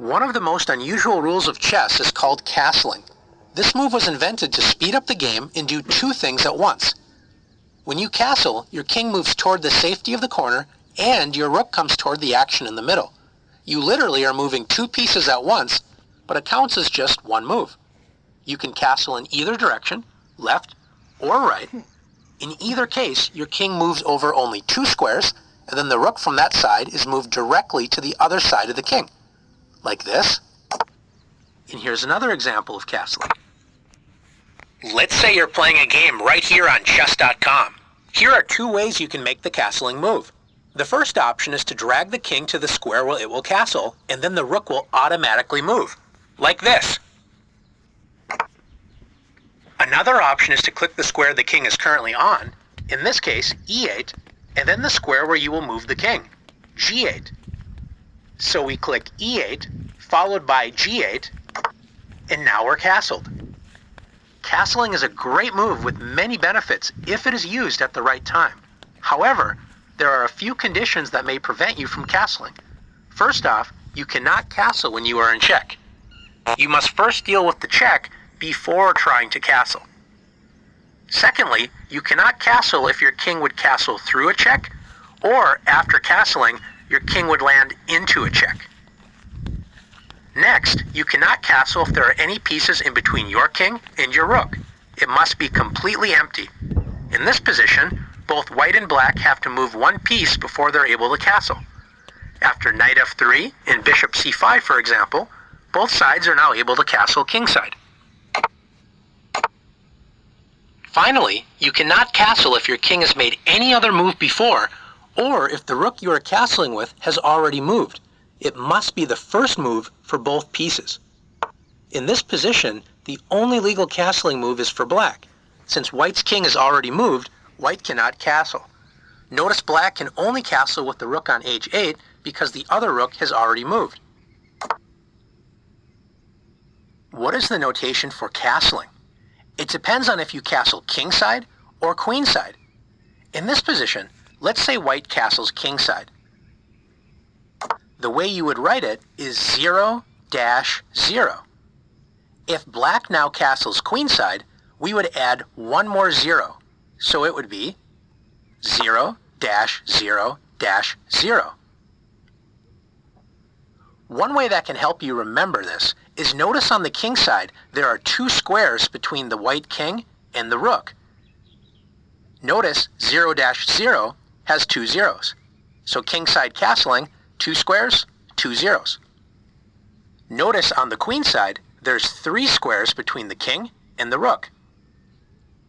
One of the most unusual rules of chess is called castling. This move was invented to speed up the game and do two things at once. When you castle, your king moves toward the safety of the corner and your rook comes toward the action in the middle. You literally are moving two pieces at once, but it counts as just one move. You can castle in either direction, left or right. In either case, your king moves over only two squares, and then the rook from that side is moved directly to the other side of the king, like this. And here's another example of castling. Let's say you're playing a game right here on chess.com. Here are two ways you can make the castling move. The first option is to drag the king to the square where it will castle, and then the rook will automatically move, like this. Another option is to click the square the king is currently on, in this case e8, and then the square where you will move the king, g8. So we click e8, followed by g8, and now we're castled. Castling is a great move with many benefits if it is used at the right time. However, there are a few conditions that may prevent you from castling. First off, you cannot castle when you are in check. You must first deal with the check before trying to castle. Secondly, you cannot castle if your king would castle through a check, or after castling, your king would land into a check. Next, you cannot castle if there are any pieces in between your king and your rook. It must be completely empty. In this position, both white and black have to move one piece before they're able to castle. After knight f3 and bishop c5, for example, both sides are now able to castle kingside. Finally, you cannot castle if your king has made any other move before, or if the rook you are castling with has already moved. It must be the first move for both pieces. In this position, the only legal castling move is for black. Since white's king is already moved, white cannot castle. Notice black can only castle with the rook on h8 because the other rook has already moved. What is the notation for castling? It depends on if you castle kingside or queenside. In this position, let's say white castles kingside. The way you would write it is 0-0. If black now castles queenside, we would add one more 0. So it would be 0-0-0. One way that can help you remember this is notice on the king side there are two squares between the white king and the rook. Notice 0-0 has two zeros. So kingside castling, two squares, two zeros. Notice on the queen side there's three squares between the king and the rook.